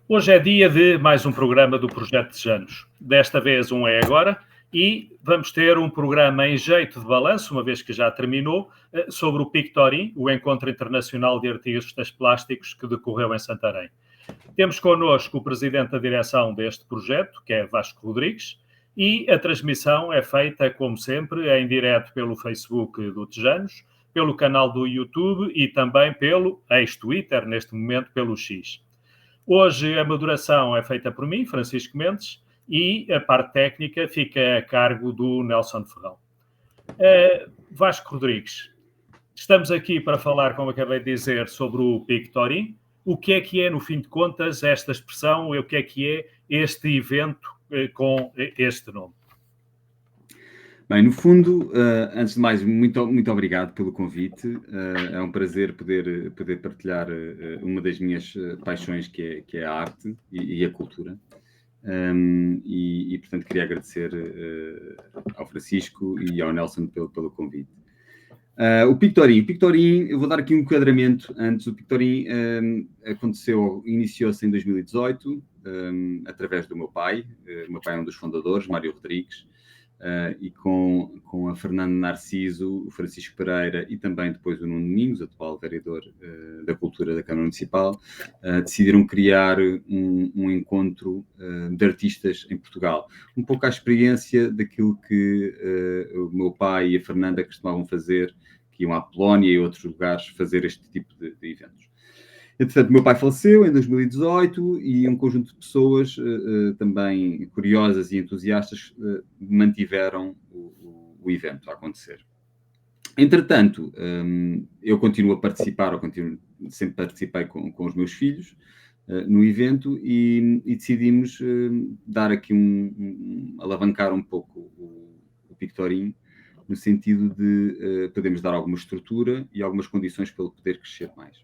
Hoje é dia de mais um programa do Projeto Desejanos. Desta vez um é agora e vamos ter um programa em jeito de balanço, uma vez que já terminou, sobre o Pictorim, o Encontro Internacional de Artistas Plásticos que decorreu em Santarém. Temos connosco o presidente da direção deste projeto, que é Vasco Rodrigues, e a transmissão é feita, como sempre, em direto pelo Facebook do Tejanos, pelo canal do YouTube e também pelo ex-Twitter, neste momento pelo X. Hoje a moderação é feita por mim, Francisco Mendes, e a parte técnica fica a cargo do Nelson Ferrão. Vasco Rodrigues, estamos aqui para falar, como acabei de dizer, sobre o Pictorim. O que é, no fim de contas, esta expressão e o que é este evento com este nome? Bem, no fundo, antes de mais, muito obrigado pelo convite. É um prazer poder partilhar uma das minhas paixões, que é a arte e a cultura. Portanto, queria agradecer ao Francisco e ao Nelson pelo convite. O Pictorim, eu vou dar aqui um enquadramento antes. O Pictorim iniciou-se em 2018, através do meu pai. O meu pai é um dos fundadores, Mário Rodrigues. E com a Fernanda Narciso, o Francisco Pereira e também depois o Nuno Domingos, atual vereador da Cultura da Câmara Municipal, decidiram criar um encontro de artistas em Portugal. Um pouco à experiência daquilo que o meu pai e a Fernanda costumavam fazer, que iam à Polónia e outros lugares fazer este tipo de eventos. Entretanto, meu pai faleceu em 2018 e um conjunto de pessoas também curiosas e entusiastas mantiveram o evento a acontecer. Entretanto, eu continuo a participar, sempre participei com os meus filhos no evento e decidimos dar aqui alavancar um pouco o Pictorim, no sentido de podermos dar alguma estrutura e algumas condições para ele poder crescer mais.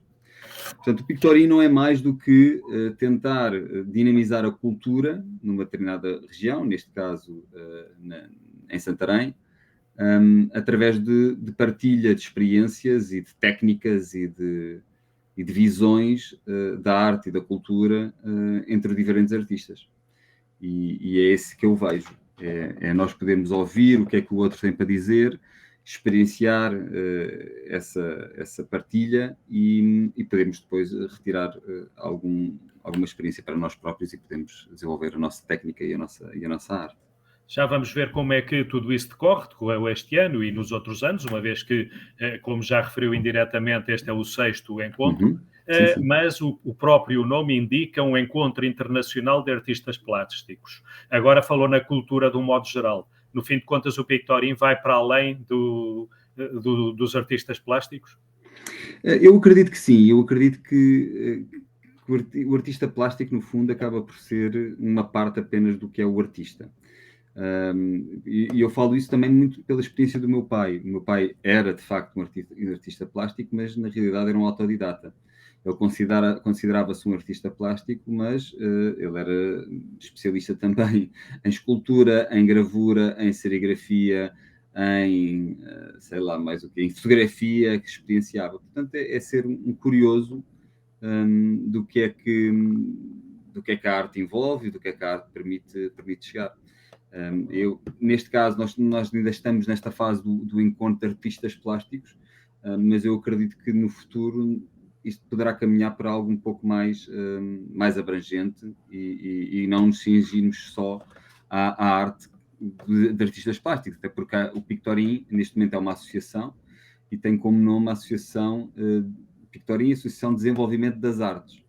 Portanto, o Pictorim não é mais do que tentar dinamizar a cultura numa determinada região, neste caso em Santarém, através de partilha de experiências e de técnicas e de visões da arte e da cultura entre diferentes artistas. E é esse que eu vejo. É nós podermos ouvir o que é que o outro tem para dizer, experienciar essa partilha e podermos depois retirar alguma experiência para nós próprios e podemos desenvolver a nossa técnica e a nossa arte. Já vamos ver como é que tudo isso decorreu este ano e nos outros anos, uma vez que, como já referiu indiretamente, este é o 6º encontro, sim. Mas o próprio nome indica um encontro internacional de artistas plásticos. Agora falou na cultura de um modo geral. No fim de contas, o Pictorim vai para além dos artistas plásticos? Eu acredito que sim. Eu acredito que o artista plástico, no fundo, acaba por ser uma parte apenas do que é o artista. E eu falo isso também muito pela experiência do meu pai. O meu pai era, de facto, um artista plástico, mas na realidade era um autodidata. Ele considerava-se um artista plástico, mas ele era especialista também em escultura, em gravura, em serigrafia, em, sei lá, mais o quê, em fotografia, que experienciava. Portanto, é ser um curioso do que é que a arte envolve e do que é que a arte permite chegar. Neste caso, nós ainda estamos nesta fase do encontro de artistas plásticos, mas eu acredito que no futuro isto poderá caminhar para algo um pouco mais abrangente e não nos cingirmos só à arte de artistas plásticos, até porque o Pictorim, neste momento, é uma associação e tem como nome a Associação Pictorim, Associação de Desenvolvimento das Artes.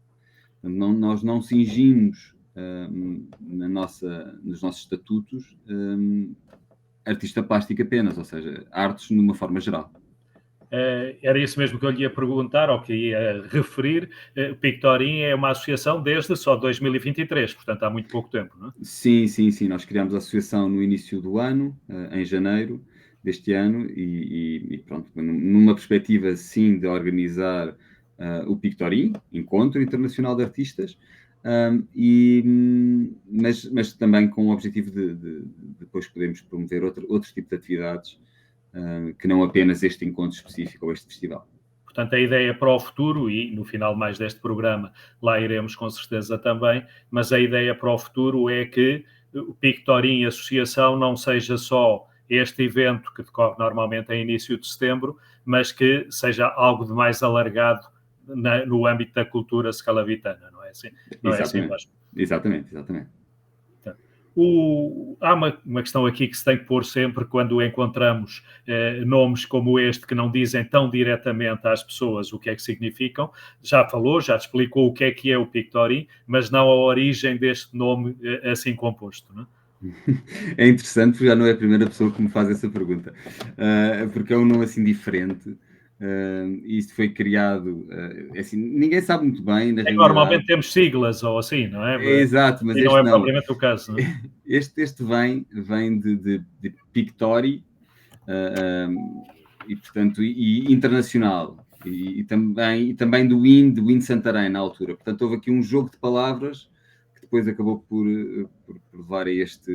Nós não cingimos nos nossos estatutos artista plástico apenas, ou seja, artes numa forma geral. Era isso mesmo que eu lhe ia perguntar, ou que ia referir. O Pictorim é uma associação desde só 2023, portanto há muito pouco tempo, não é? Sim. Nós criámos a associação no início do ano, em janeiro deste ano, e pronto, numa perspectiva, sim, de organizar o Pictorim, Encontro Internacional de Artistas, mas também com o objetivo de depois podermos promover outro tipo de atividades, que não apenas este encontro específico ou este festival. Portanto, a ideia para o futuro, e no final mais deste programa lá iremos com certeza também, mas a ideia para o futuro é que o Pictorim Associação não seja só este evento que decorre normalmente em início de setembro, mas que seja algo de mais alargado no âmbito da cultura scalavitana, não é assim? Não é assim, Vasco? Exatamente. Há uma questão aqui que se tem que pôr sempre quando encontramos nomes como este que não dizem tão diretamente às pessoas o que é que significam. Já falou, já explicou o que é o Pictorim, mas não a origem deste nome assim composto, não é? É interessante, porque já não é a primeira pessoa que me faz essa pergunta, porque é um nome assim diferente. E isto foi criado, assim, ninguém sabe muito bem, na realidade. Normalmente temos siglas ou assim, não é? Exato, mas e este não é não. propriamente o caso, não é? Este vem de Pictori, e portanto, e internacional, e também do Wind Santarém na altura. Portanto, houve aqui um jogo de palavras que depois acabou por levar a este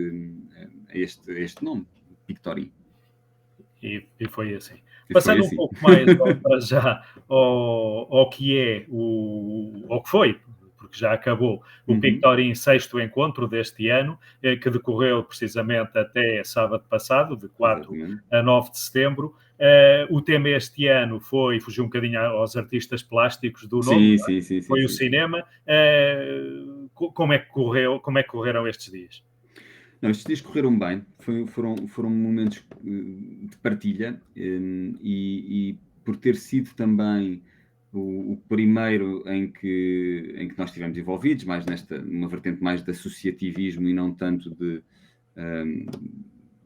nome, Pictori. E foi assim. Passando um pouco mais para já ao que é ao que foi, porque já acabou o Pictorim 6º encontro deste ano, que decorreu precisamente até sábado passado, de 4 a 9 de setembro. O tema este ano fugiu um bocadinho aos artistas plásticos do nome, sim, foi o cinema. Como é que correram estes dias? Não, estes dias correram bem, foram momentos de partilha, e por ter sido também o primeiro em que nós estivemos envolvidos, mais numa vertente mais de associativismo e não tanto de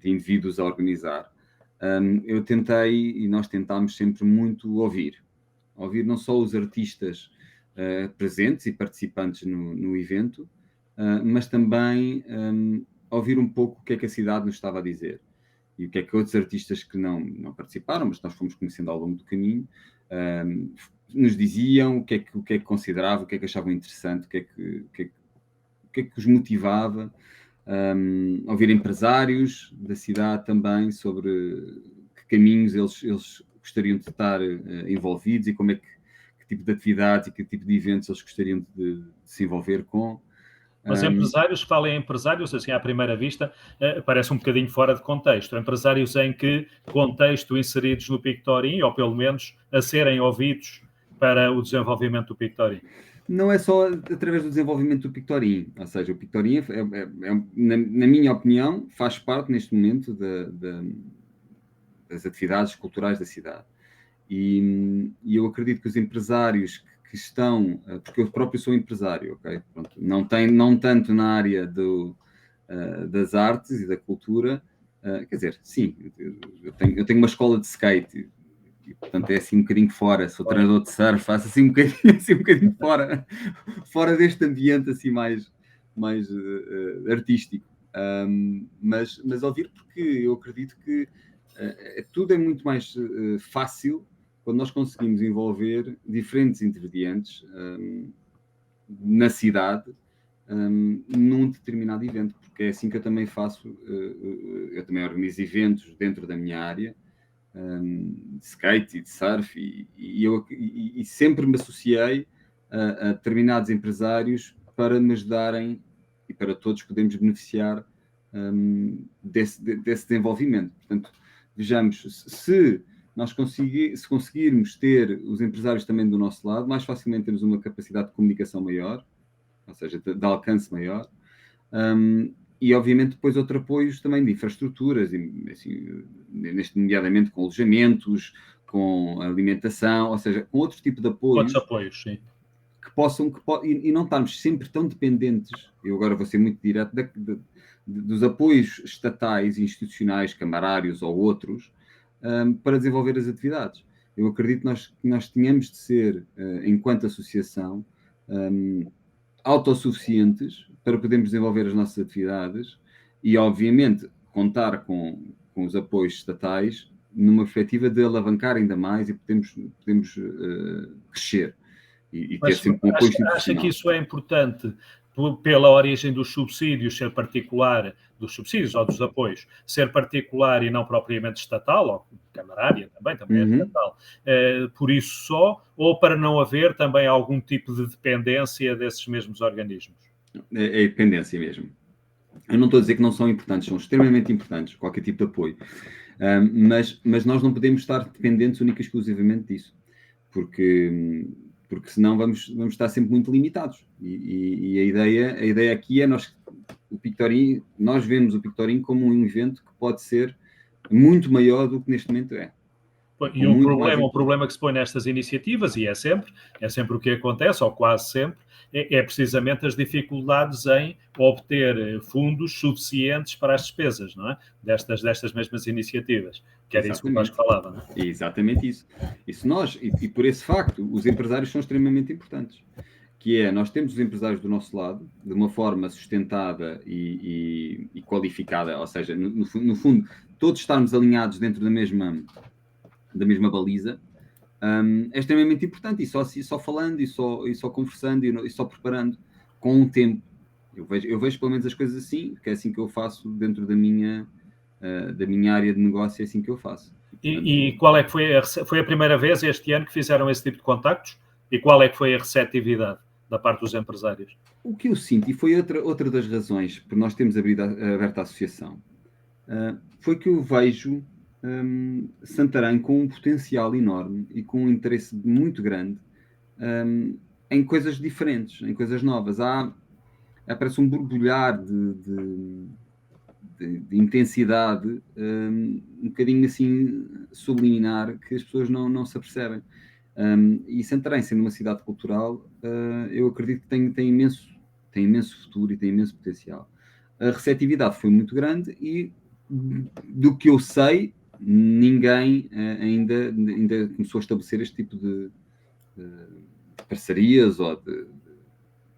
indivíduos a organizar, eu tentei, e nós tentámos sempre muito ouvir não só os artistas presentes e participantes no evento, mas também ouvir um pouco o que é que a cidade nos estava a dizer e o que é que outros artistas que não participaram, mas nós fomos conhecendo ao longo do caminho, nos diziam, o que é que consideravam, o que é que achavam interessante, o que é que os motivava, ouvir empresários da cidade também sobre que caminhos eles gostariam de estar envolvidos e que tipo de atividades e que tipo de eventos eles gostariam de se envolver com. Mas empresários, falem empresários, assim à primeira vista, parece um bocadinho fora de contexto. Empresários em que contexto inseridos no Pictorim, ou pelo menos a serem ouvidos para o desenvolvimento do Pictorim? Não é só através do desenvolvimento do Pictorim, ou seja, o Pictorim, na minha opinião, faz parte neste momento das atividades culturais da cidade. E eu acredito que os empresários que estão, porque eu próprio sou empresário, ok? Pronto, não tanto na área das artes e da cultura, quer dizer, sim, eu tenho uma escola de skate, e portanto é assim um bocadinho fora, sou treinador de surf, faço assim um bocadinho fora deste ambiente assim mais artístico, mas ouvir, porque eu acredito que tudo é muito mais fácil quando nós conseguimos envolver diferentes ingredientes na cidade num determinado evento, porque é assim que eu também faço, eu também organizo eventos dentro da minha área, de skate e de surf, e sempre me associei a determinados empresários para me ajudarem e para todos podermos beneficiar desse desenvolvimento. Portanto, vejamos, se conseguirmos ter os empresários também do nosso lado, mais facilmente temos uma capacidade de comunicação maior, ou seja, de alcance maior, e obviamente depois outros apoios também de infraestruturas, assim, nomeadamente com alojamentos, com alimentação, ou seja, com outro tipo de apoios. Outros apoios, sim. E não estarmos sempre tão dependentes, eu agora vou ser muito direto, dos apoios estatais e institucionais, camarários ou outros, para desenvolver as atividades. Eu acredito que nós tínhamos de ser, enquanto associação, autossuficientes para podermos desenvolver as nossas atividades e, obviamente, contar com os apoios estatais numa perspectiva de alavancar ainda mais e podemos crescer e ter sempre um apoio institucional. Acha que isso é importante pela origem dos subsídios ser particular, dos subsídios ou dos apoios, ser particular e não propriamente estatal, ou camarária também é estatal, por isso só, ou para não haver também algum tipo de dependência desses mesmos organismos? É dependência mesmo. Eu não estou a dizer que não são importantes, são extremamente importantes, qualquer tipo de apoio. Mas nós não podemos estar dependentes única e exclusivamente disso, porque senão vamos estar sempre muito limitados. E a ideia aqui é nós vemos o Pictorim como um evento que pode ser muito maior do que neste momento é. E um problema que se põe nestas iniciativas, e é sempre o que acontece, ou quase sempre, é precisamente as dificuldades em obter fundos suficientes para as despesas, não é? Destas mesmas iniciativas. Que era isso que o Vasco falava, não é? Exatamente isso. E por esse facto, os empresários são extremamente importantes. Que é, nós temos os empresários do nosso lado, de uma forma sustentada e qualificada, ou seja, no fundo, todos estarmos alinhados dentro da mesma baliza, é extremamente importante, e só falando, e só conversando, e só preparando, com o tempo. Eu vejo pelo menos as coisas assim, que é assim que eu faço dentro da minha área de negócio, é assim que eu faço. E qual é que foi a primeira vez este ano que fizeram esse tipo de contactos? E qual é que foi a receptividade da parte dos empresários? O que eu sinto, e foi outra das razões por nós termos aberto a associação, foi que eu vejo Santarém com um potencial enorme e com um interesse muito grande em coisas diferentes, em coisas novas. Parece um borbulhar de intensidade um bocadinho assim subliminar, que as pessoas não se apercebem. E Santarém, sendo uma cidade cultural, eu acredito que tem imenso futuro e tem imenso potencial. A receptividade foi muito grande e, do que eu sei, ninguém ainda começou a estabelecer este tipo de parcerias,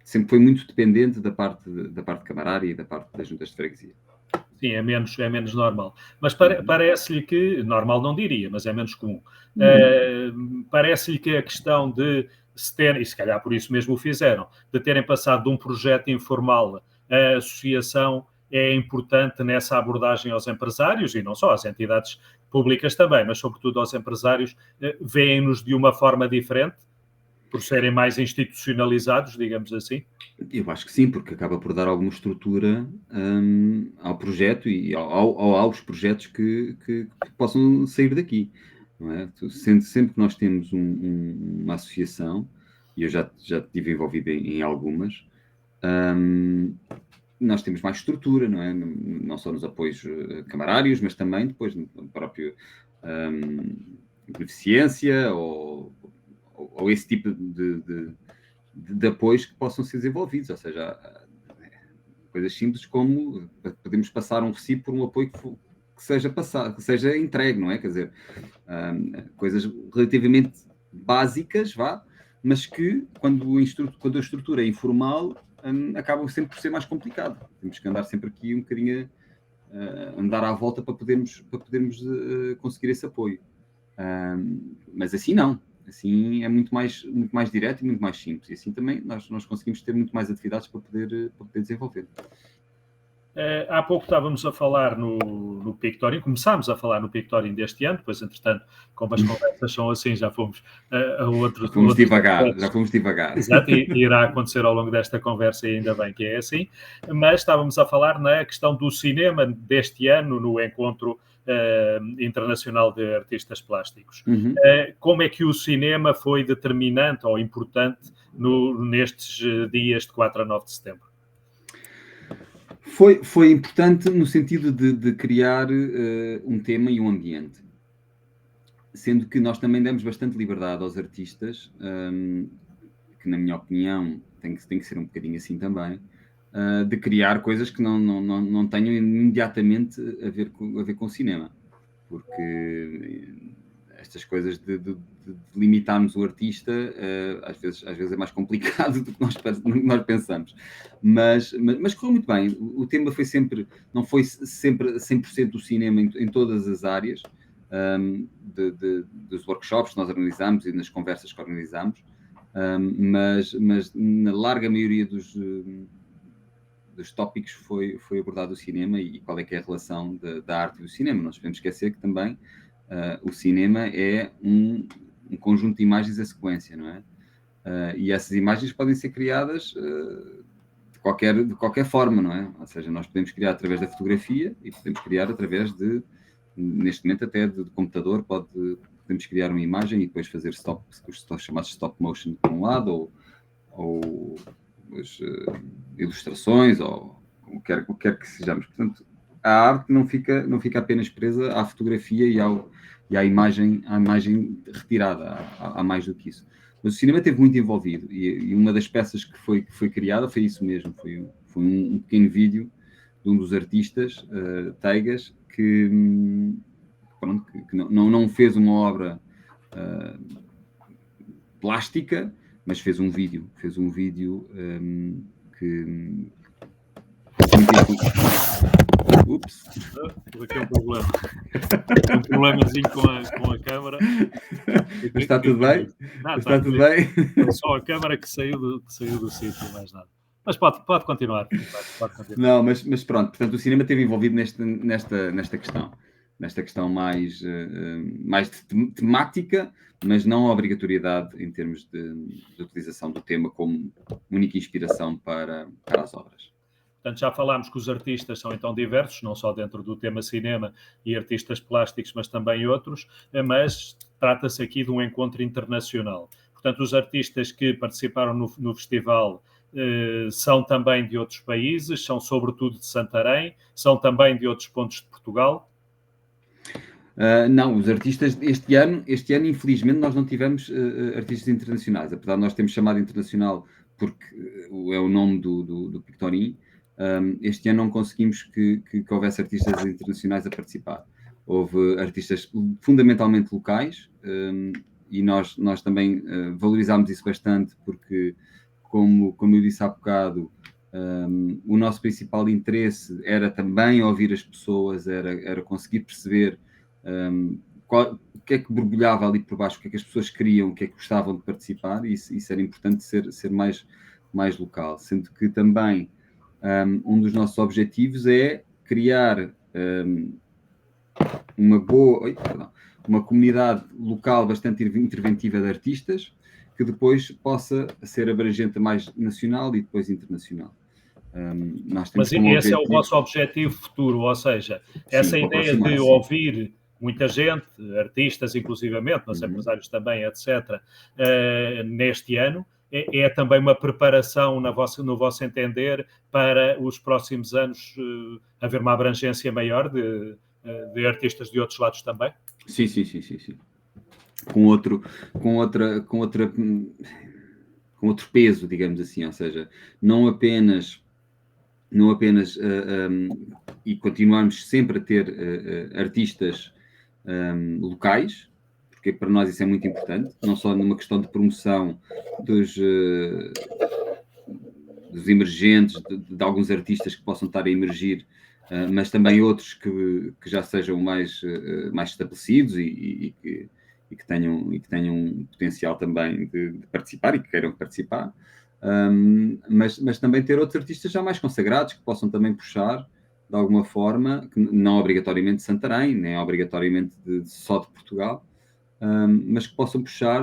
sempre foi muito dependente da parte camarária e da parte das juntas de freguesia. Sim, é menos normal. Mas parece-lhe que, normal não diria, mas é menos comum. Parece-lhe que a questão de se terem, e se calhar por isso mesmo o fizeram, de terem passado de um projeto informal à associação é importante nessa abordagem aos empresários, e não só às entidades públicas também, mas sobretudo aos empresários, veem-nos de uma forma diferente, por serem mais institucionalizados, digamos assim? Eu acho que sim, porque acaba por dar alguma estrutura ao projeto e aos projetos que possam sair daqui. Não é? Sempre que nós temos uma associação, e eu já estive envolvido em algumas, nós temos mais estrutura, não é? Não só nos apoios camarários, mas também depois no próprio beneficência ou esse tipo de apoios que possam ser desenvolvidos, ou seja, coisas simples como podemos passar um recibo por um apoio que seja passado, que seja entregue, não é? Quer dizer, coisas relativamente básicas, mas que quando a estrutura é informal, acabam sempre por ser mais complicado. Temos que andar sempre aqui um bocadinho andar à volta para podermos conseguir esse apoio. Mas assim não. Assim é muito mais direto e muito mais simples. E assim também nós conseguimos ter muito mais atividades para poder desenvolver. Há pouco estávamos a falar no Pictorim, começámos a falar no Pictorim deste ano, depois, entretanto, como as conversas são assim, já fomos a outros... Já fomos devagar. Exato, e irá acontecer ao longo desta conversa, e ainda bem que é assim. Mas estávamos a falar na questão do cinema deste ano, no Encontro Internacional de Artistas Plásticos. Como é que o cinema foi determinante ou importante nestes dias de 4 a 9 de setembro? Foi importante no sentido de criar um tema e um ambiente. Sendo que nós também demos bastante liberdade aos artistas, que na minha opinião tem que ser um bocadinho assim também, de criar coisas que não tenham imediatamente a ver com o cinema. Porque estas coisas de limitarmos o artista, às vezes é mais complicado do que nós pensamos. Mas correu muito bem. O tema não foi sempre 100% o cinema em todas as áreas, dos workshops que nós organizamos e nas conversas que organizamos, mas na larga maioria dos tópicos foi abordado o cinema e qual é que é a relação da arte e do cinema. Não nos podemos esquecer que também o cinema é um conjunto de imagens em sequência, não é? E essas imagens podem ser criadas de qualquer forma, não é? Ou seja, nós podemos criar através da fotografia e podemos criar através neste momento até de computador, podemos criar uma imagem e depois fazer os chamados stop motion por um lado, ou as ilustrações, ou o que quer que sejamos. Portanto, a arte não fica apenas presa à fotografia e à imagem retirada, há mais do que isso. Mas o cinema esteve muito envolvido e uma das peças que foi criada foi isso mesmo, foi um pequeno vídeo de um dos artistas, Teigas, que não fez uma obra plástica, mas fez um vídeo que... Ups! Aqui é um problema. Um problemazinho com a câmara. Mas está tudo bem? Está tudo bem? Só a câmara que saiu do sítio, mais nada. Mas pode continuar. Não, mas pronto. Portanto, o cinema esteve envolvido nesta questão mais temática, mas não a obrigatoriedade em termos de utilização do tema como única inspiração para as obras. Portanto, já falámos que os artistas são então diversos, não só dentro do tema cinema e artistas plásticos, mas também outros, mas trata-se aqui de um encontro internacional. Portanto, os artistas que participaram no festival são também de outros países, são sobretudo de Santarém, são também de outros pontos de Portugal? Não, os artistas, este ano, infelizmente, nós não tivemos artistas internacionais, apesar de nós termos chamado internacional porque é o nome do Pictorim. Este ano não conseguimos que houvesse artistas internacionais a participar. Houve artistas fundamentalmente locais e nós também valorizámos isso bastante porque, como eu disse há bocado, o nosso principal interesse era também ouvir as pessoas, era conseguir perceber o que é que borbulhava ali por baixo, o que é que as pessoas queriam, o que é que gostavam de participar, e isso era importante ser mais local, sendo que também um dos nossos objetivos é criar uma comunidade local bastante interventiva de artistas que depois possa ser abrangente a mais nacional e depois internacional. Mas esse é o vosso objetivo futuro, ou seja, essa ideia de ouvir muita gente, artistas inclusivamente, mas empresários também, etc., neste ano, é também uma preparação, no vosso entender, para os próximos anos haver uma abrangência maior de artistas de outros lados também? Sim. Com outro peso, digamos assim, ou seja, não apenas e continuamos sempre a ter artistas locais, porque para nós isso é muito importante, não só numa questão de promoção dos emergentes, de alguns artistas que possam estar a emergir, mas também outros que já sejam mais estabelecidos e que tenham potencial também de participar e que queiram participar. Mas também ter outros artistas já mais consagrados que possam também puxar de alguma forma, não obrigatoriamente de Santarém, nem obrigatoriamente só de Portugal, mas que possam puxar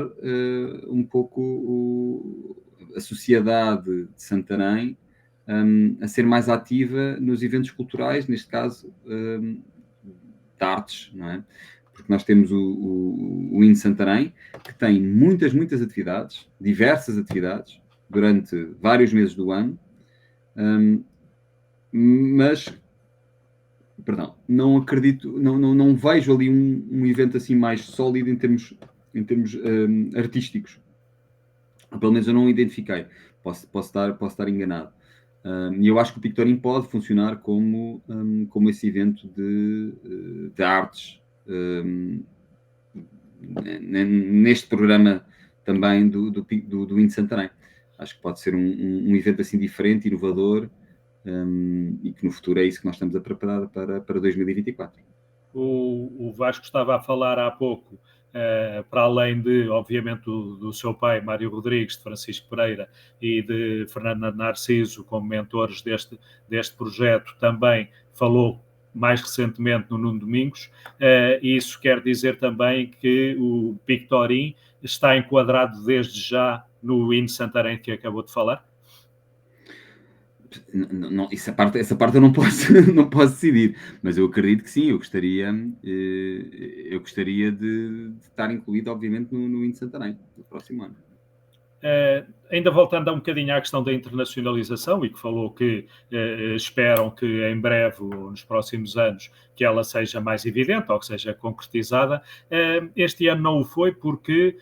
um pouco a sociedade de Santarém a ser mais ativa nos eventos culturais, neste caso de artes, não é? Porque nós temos o IN Santarém, que tem muitas atividades, diversas atividades, durante vários meses do ano, mas não acredito, não vejo ali um evento assim mais sólido em termos artísticos. Pelo menos eu não o identifiquei. Posso estar enganado. E eu acho que o Pictorim pode funcionar como esse evento de artes neste programa também do IN Santarém. Acho que pode ser um evento assim diferente, inovador, e que no futuro é isso que nós estamos a preparar para 2024. O Vasco estava a falar há pouco para além de, obviamente, do seu pai, Mário Rodrigues, de Francisco Pereira e de Fernando Narciso como mentores deste projeto, também falou mais recentemente no Nuno Domingos. Isso quer dizer também que o Pictorim está enquadrado desde já no IN Santarém que acabou de falar? Não, essa parte eu não posso, não posso decidir, mas eu acredito que sim, eu gostaria de estar incluído, obviamente, no IN Santarém, no próximo ano. Ainda voltando um bocadinho à questão da internacionalização, e que falou que esperam que em breve, ou nos próximos anos, que ela seja mais evidente ou que seja concretizada. Este ano não o foi porque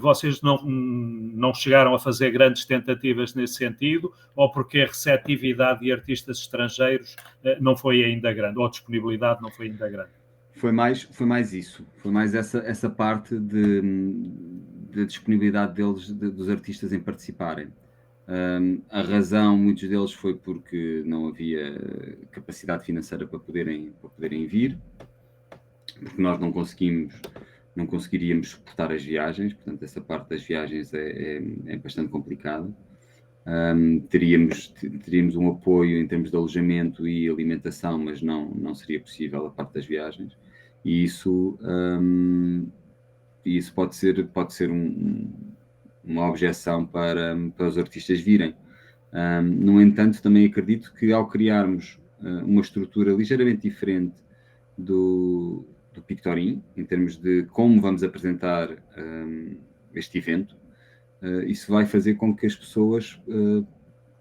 vocês não chegaram a fazer grandes tentativas nesse sentido, ou porque a receptividade de artistas estrangeiros não foi ainda grande, ou a disponibilidade não foi ainda grande. Foi mais isso, foi mais essa parte da disponibilidade dos artistas em participarem. A razão, muitos deles, foi porque não havia capacidade financeira para poderem vir, porque nós não conseguiríamos suportar as viagens, portanto essa parte das viagens é bastante complicada. Teríamos um apoio em termos de alojamento e alimentação, mas não seria possível a parte das viagens. E isso pode ser uma objeção para os artistas virem. No entanto, também acredito que ao criarmos uma estrutura ligeiramente diferente do Pictorim, em termos de como vamos apresentar este evento, isso vai fazer com que as pessoas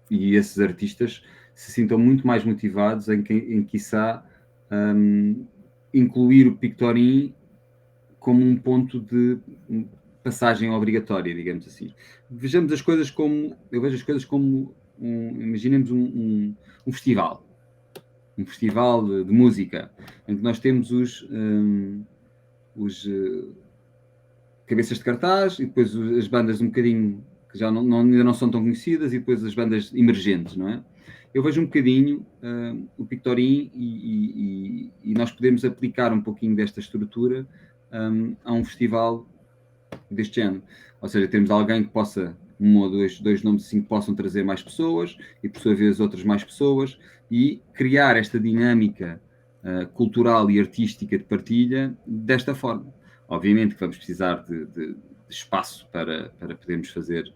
e esses artistas se sintam muito mais motivados em quiçá, incluir o Pictorim como um ponto de passagem obrigatória, digamos assim. Eu vejo as coisas como imaginemos um festival. Um festival de música, em que nós temos os cabeças de cartaz e depois as bandas um bocadinho que já ainda não são tão conhecidas e depois as bandas emergentes, não é? Eu vejo um bocadinho o Pictorim e nós podemos aplicar um pouquinho desta estrutura a um festival deste género. Ou seja, temos alguém que possa, um ou dois nomes assim, que possam trazer mais pessoas e por sua vez outras mais pessoas e criar esta dinâmica cultural e artística de partilha desta forma. Obviamente que vamos precisar de espaço para podermos fazer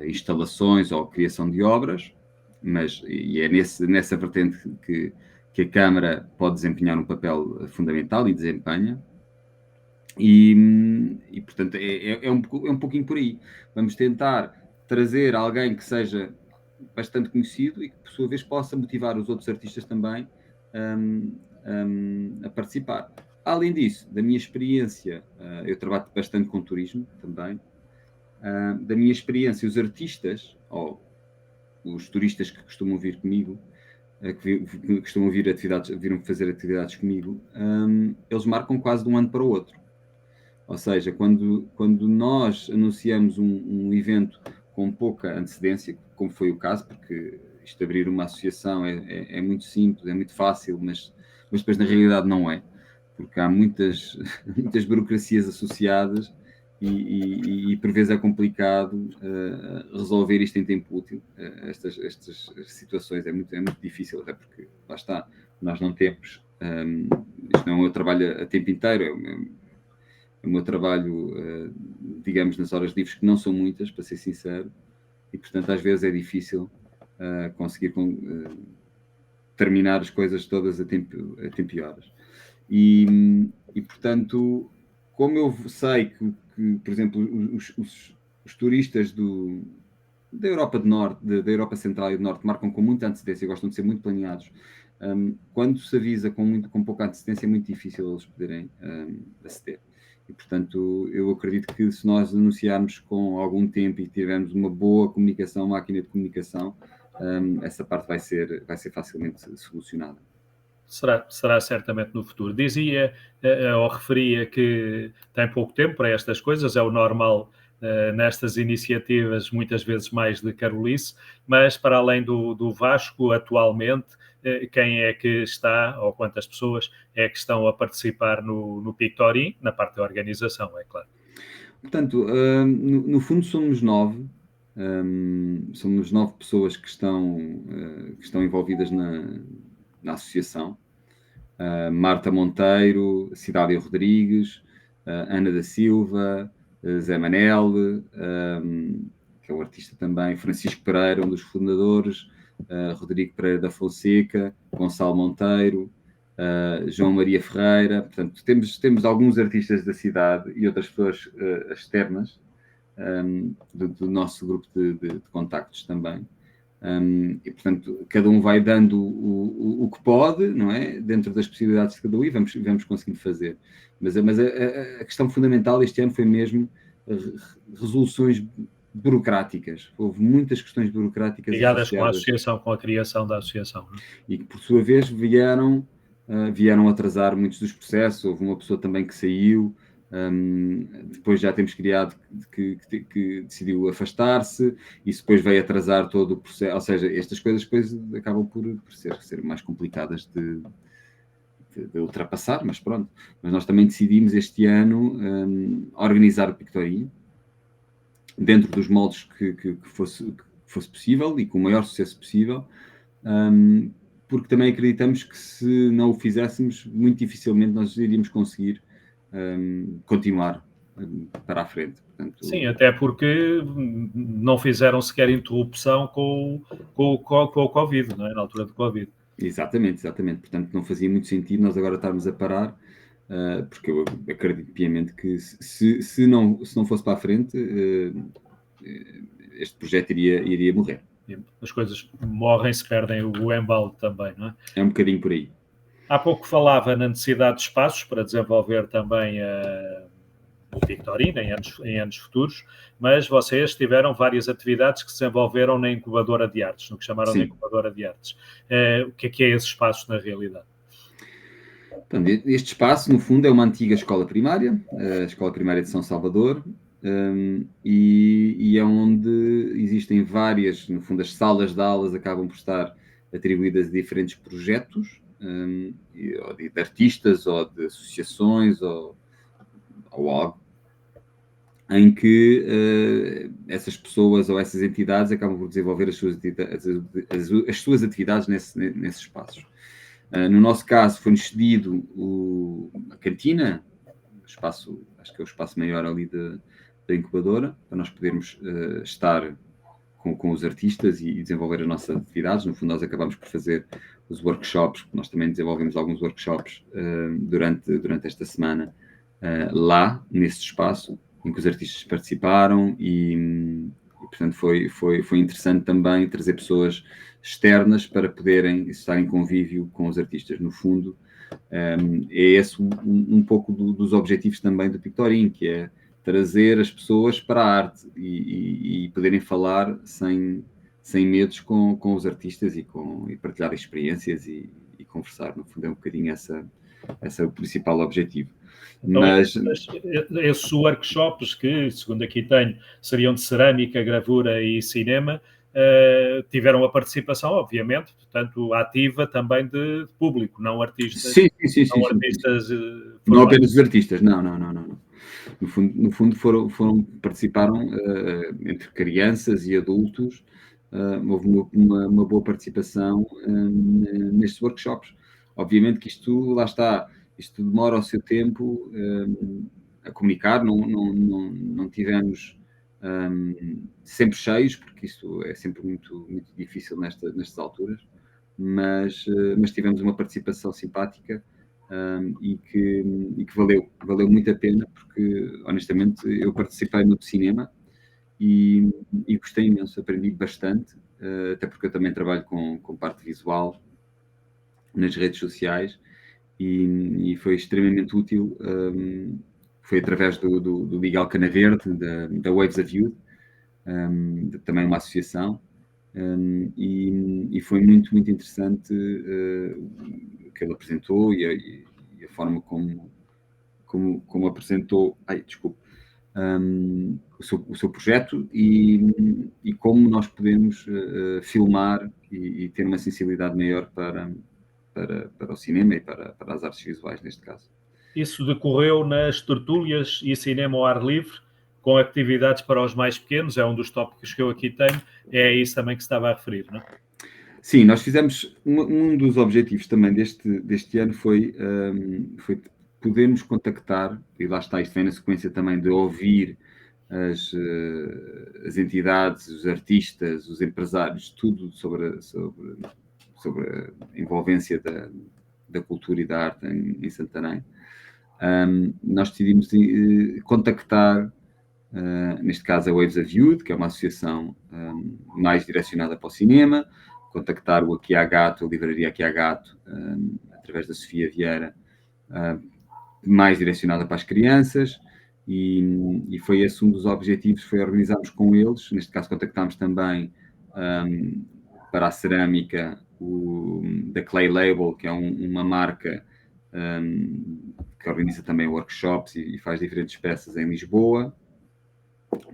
instalações ou criação de obras, mas é nessa vertente que a Câmara pode desempenhar um papel fundamental e desempenha. E portanto, é um pouquinho por aí. Vamos tentar trazer alguém que seja bastante conhecido e que, por sua vez, possa motivar os outros artistas também a participar. Além disso, da minha experiência, eu trabalho bastante com turismo também. Da minha experiência, os artistas, ou os turistas que costumam vir comigo, que costumam viram fazer atividades comigo, eles marcam quase de um ano para o outro. Ou seja, quando nós anunciamos um evento com pouca antecedência, como foi o caso, porque isto de abrir uma associação é muito simples, é muito fácil, mas depois na realidade não é, porque há muitas burocracias associadas e por vezes é complicado resolver isto em tempo útil. Estas situações é muito difícil, até porque, lá está, nós não temos, isto não é um trabalho a tempo inteiro, o meu trabalho, digamos, nas horas livres, que não são muitas, para ser sincero, e portanto às vezes é difícil conseguir terminar as coisas todas a tempo e horas. E portanto, como eu sei que por exemplo, os turistas da Europa do Norte, da Europa Central e do Norte, marcam com muita antecedência e gostam de ser muito planeados. Quando se avisa com pouca antecedência, é muito difícil eles poderem aceder. E, portanto, eu acredito que se nós anunciarmos com algum tempo e tivermos uma boa comunicação, máquina de comunicação, essa parte vai ser facilmente solucionada. Será certamente no futuro. Dizia ou referia que tem pouco tempo para estas coisas, é o normal nestas iniciativas, muitas vezes mais de Carolice, mas para além do Vasco, atualmente, quem é que está, ou quantas pessoas é que estão a participar no Pictorim, na parte da organização, é claro. Portanto, no fundo somos 9. Somos 9 pessoas que estão envolvidas na associação. Marta Monteiro, Cidália Rodrigues, Ana da Silva, Zé Manel, que é um artista também, Francisco Pereira, um dos fundadores, Rodrigo Pereira da Fonseca, Gonçalo Monteiro, João Maria Ferreira. Portanto, temos alguns artistas da cidade e outras pessoas externas do nosso grupo de contactos também. E, portanto, cada um vai dando o que pode, não é? Dentro das possibilidades de cada um, e vamos conseguindo fazer. Mas a questão fundamental este ano foi mesmo resoluções burocráticas. Houve muitas questões burocráticas ligadas associadas com a associação, com a criação da associação. Não é? E que, por sua vez, vieram atrasar muitos dos processos. Houve uma pessoa também que saiu. Depois já temos criado que decidiu afastar-se, e depois veio atrasar todo o processo. Ou seja, estas coisas depois acabam por ser mais complicadas de ultrapassar, mas pronto. Mas nós também decidimos este ano organizar o Pictorim dentro dos moldes que fosse possível e com o maior sucesso possível, porque também acreditamos que se não o fizéssemos, muito dificilmente nós iríamos conseguir continuar para a frente. Portanto, sim, até porque não fizeram sequer interrupção com o Covid, não é? Na altura do Covid. Exatamente. Portanto, não fazia muito sentido nós agora estarmos a parar, porque eu acredito piamente que se não fosse para a frente, este projeto iria morrer. As coisas morrem, se perdem o embalo também, não é? É um bocadinho por aí. Há pouco falava na necessidade de espaços para desenvolver também o Pictorim em anos futuros, mas vocês tiveram várias atividades que se desenvolveram na incubadora de artes, no que chamaram de incubadora de artes. O que é esse espaço na realidade? Portanto, este espaço, no fundo, é uma antiga escola primária, a Escola Primária de São Salvador, e é onde existem várias, no fundo, as salas de aulas acabam por estar atribuídas a diferentes projetos, ou de artistas, ou de associações, ou algo, em que essas pessoas ou essas entidades acabam por desenvolver as suas atividades nesses espaços. No nosso caso, foi-nos cedido a cantina, espaço, acho que é o espaço maior ali da incubadora, para nós podermos estar com os artistas e desenvolver as nossas atividades. No fundo, nós acabamos por fazer os workshops, nós também desenvolvemos alguns workshops durante esta semana lá, nesse espaço, em que os artistas participaram e portanto, foi interessante também trazer pessoas externas para poderem estar em convívio com os artistas. No fundo, é esse um pouco dos objetivos também do Pictorim, que é trazer as pessoas para a arte e poderem falar sem medos com os artistas e partilhar experiências e conversar. No fundo, é um bocadinho esse é o principal objetivo. Então, esses workshops que, segundo aqui tenho, seriam de cerâmica, gravura e cinema, tiveram a participação, obviamente, portanto, ativa também de público, não artistas. Sim. Artistas, não apenas os artistas, não. No fundo participaram entre crianças e adultos. Houve uma boa participação nestes workshops. Obviamente que isto, lá está, isto demora o seu tempo a comunicar, não tivemos sempre cheios, porque isso é sempre muito, muito difícil nestas alturas, mas tivemos uma participação simpática e que valeu muito a pena, porque honestamente eu participei no cinema e gostei imenso, aprendi bastante, até porque eu também trabalho com parte visual nas redes sociais e foi extremamente útil. Foi através do Miguel Canaverde, da Waves of Youth, também uma associação, e foi muito, muito interessante o que ele apresentou e a forma como apresentou. Desculpe. o seu projeto e como nós podemos filmar e ter uma sensibilidade maior para o cinema e para as artes visuais, neste caso. Isso decorreu nas tertúlias e cinema ao ar livre, com atividades para os mais pequenos, é um dos tópicos que eu aqui tenho, é isso também que se estava a referir, não é? Sim, nós fizemos, um dos objetivos também deste ano foi podermos contactar, e lá está, isto vem na sequência também de ouvir as entidades, os artistas, os empresários, tudo sobre a envolvência da cultura e da arte em Santarém. Nós decidimos contactar, neste caso, a Waves of Youth, que é uma associação mais direcionada para o cinema, contactar o Aqui há Gato, a livraria Aqui há Gato, através da Sofia Vieira, mais direcionada para as crianças, e foi esse um dos objetivos, foi organizarmos com eles, neste caso contactámos também para a cerâmica da Clay Label, que é uma marca que organiza também workshops e faz diferentes peças em Lisboa,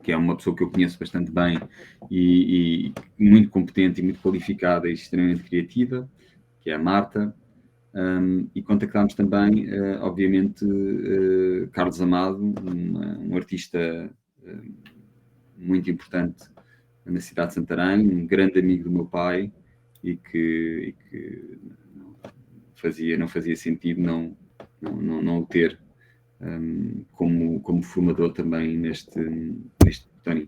que é uma pessoa que eu conheço bastante bem e muito competente e muito qualificada e extremamente criativa, que é a Marta. E contactámos também, obviamente, Carlos Amado, um artista muito importante na cidade de Santarém, um grande amigo do meu pai e que não fazia sentido não o ter como formador também neste Tony.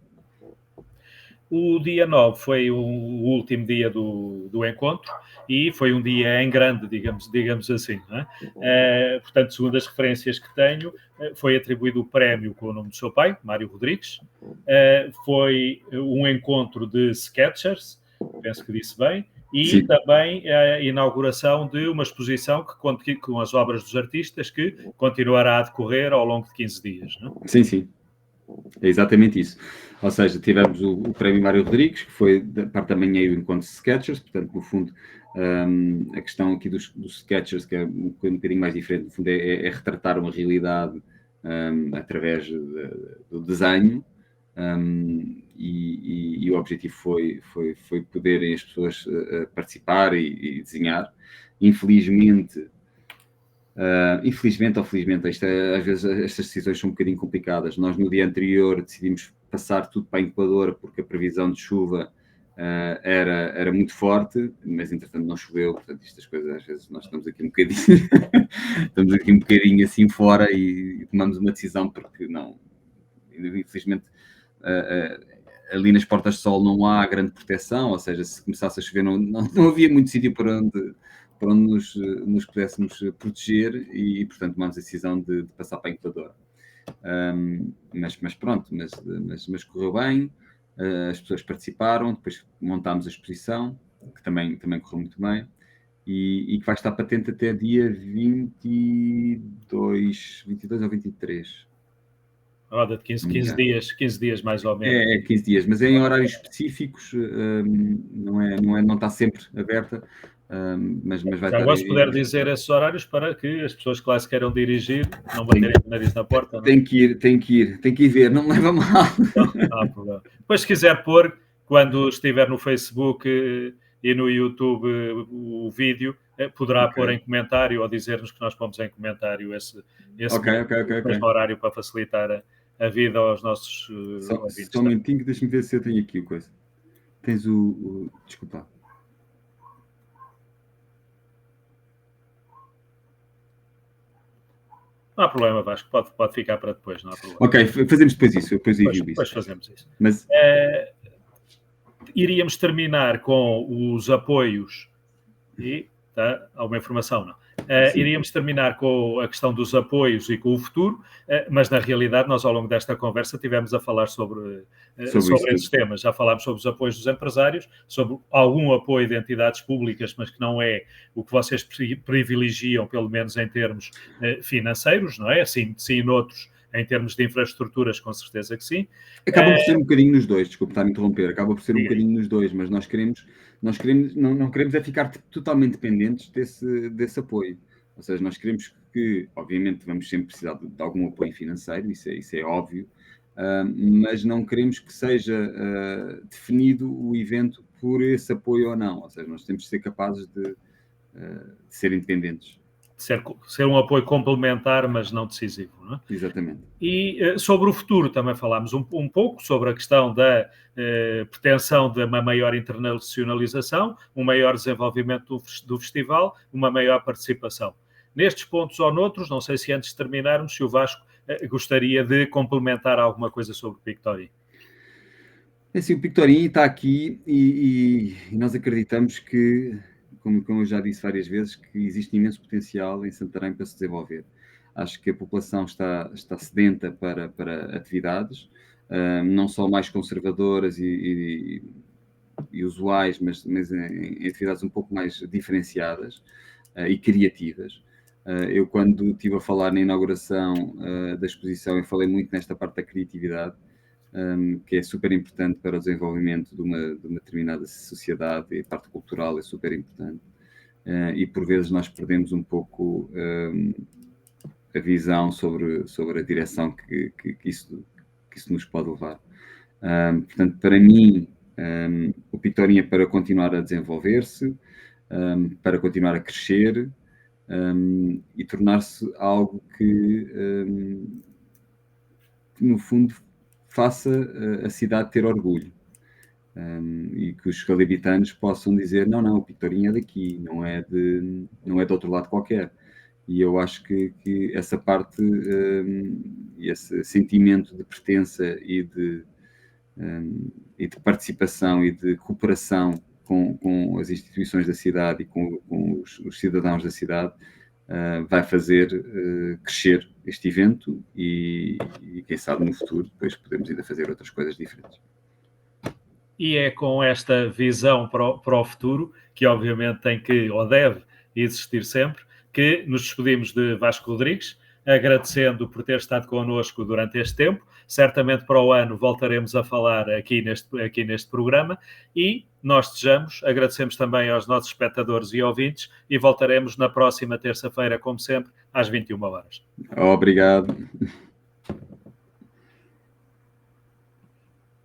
O dia 9 foi o último dia do encontro e foi um dia em grande, digamos assim. Não é? Portanto, segundo as referências que tenho, foi atribuído o prémio com o nome do seu pai, Mário Rodrigues. Foi um encontro de sketchers, penso que disse bem, e Sim. também a inauguração de uma exposição com as obras dos artistas que continuará a decorrer ao longo de 15 dias. Não é? Sim, sim. É exatamente isso. Ou seja, tivemos o prémio Mário Rodrigues, que foi da parte da manhã e o encontro de sketchers, portanto, no fundo, a questão aqui dos sketchers, que é um bocadinho mais diferente, no fundo, é retratar uma realidade através do desenho, e o objetivo foi poderem as pessoas participar e desenhar. Infelizmente ou felizmente, às vezes estas decisões são um bocadinho complicadas. Nós no dia anterior decidimos passar tudo para a incubadora porque a previsão de chuva era muito forte, mas entretanto não choveu, portanto estas coisas às vezes nós estamos aqui um bocadinho assim fora e tomamos uma decisão porque não, infelizmente ali nas Portas de Sol não há grande proteção, ou seja, se começasse a chover não havia muito sítio para onde nos pudéssemos proteger e portanto, tomamos a decisão de passar para a incubadora. Mas pronto, mas correu bem, as pessoas participaram, depois montámos a exposição, que também correu muito bem, e que vai estar patente até dia 22 ou 23. Roda de 15 dias mais ou menos. É 15 dias, mas é em horários específicos, não está sempre aberta, mas vai estar... Agora, se puder dizer esses horários para que as pessoas que lá se queiram dirigir não baterem o nariz na porta. Não? Tem que ir ver, não me leva mal. Não há problema. Depois, se quiser pôr, quando estiver no Facebook e no YouTube o vídeo, poderá pôr em comentário ou dizer-nos que nós pomos em comentário esse horário para facilitar a vida aos nossos ouvintes. Só um momentinho, deixa-me ver se eu tenho aqui a coisa. Tens desculpa. Não há problema, Vasco, pode ficar para depois, não há problema. Ok, fazemos depois isso, depois fazemos isso. Mas... iríamos terminar com os apoios e há uma informação, não? Iríamos terminar com a questão dos apoios e com o futuro, mas na realidade nós ao longo desta conversa tivemos a falar sobre esses temas. Já falámos sobre os apoios dos empresários, sobre algum apoio de entidades públicas, mas que não é o que vocês privilegiam, pelo menos em termos financeiros, não é? Assim, sim, noutros, em termos de infraestruturas, com certeza que sim. Acaba por ser um bocadinho nos dois, desculpe estar a interromper, acaba por ser um bocadinho nos dois, mas nós não queremos é ficar totalmente dependentes desse apoio. Ou seja, nós queremos que, obviamente, vamos sempre precisar de algum apoio financeiro, isso é óbvio, mas não queremos que seja definido o evento por esse apoio ou não. Ou seja, nós temos de ser capazes de ser independentes. Ser um apoio complementar, mas não decisivo, não é? Exatamente. E sobre o futuro também falámos um pouco sobre a questão da pretensão de uma maior internacionalização, um maior desenvolvimento do festival, uma maior participação. Nestes pontos ou noutros, não sei se antes de terminarmos, se o Vasco gostaria de complementar alguma coisa sobre o Pictory. Assim, o Pictorim está aqui e nós acreditamos que, como eu já disse várias vezes, que existe imenso potencial em Santarém para se desenvolver. Acho que a população está sedenta para atividades, não só mais conservadoras e usuais, mas em atividades um pouco mais diferenciadas e criativas. Eu, quando estive a falar na inauguração da exposição, eu falei muito nesta parte da criatividade, que é super importante para o desenvolvimento de uma determinada sociedade, e a parte cultural é super importante. E por vezes nós perdemos um pouco a visão sobre a direção que isso nos pode levar. Portanto, para mim, o Pictorinha, para continuar a desenvolver-se, para continuar a crescer e tornar-se algo que, no fundo, faça a cidade ter orgulho. E que os calibitanos possam dizer, não, o Pictorinha é daqui, não é de outro lado qualquer. E eu acho que essa parte, esse sentimento de pertença e de participação e de cooperação com as instituições da cidade e com os cidadãos da cidade vai fazer crescer este evento e quem sabe no futuro depois podemos ainda fazer outras coisas diferentes. E é com esta visão para o futuro, que obviamente tem que, ou deve existir sempre, que nos despedimos de Vasco Rodrigues, agradecendo por ter estado connosco durante este tempo. Certamente para o ano voltaremos a falar aqui neste programa e nós agradecemos também aos nossos espectadores e ouvintes e voltaremos na próxima terça-feira, como sempre, às 21 horas. Obrigado.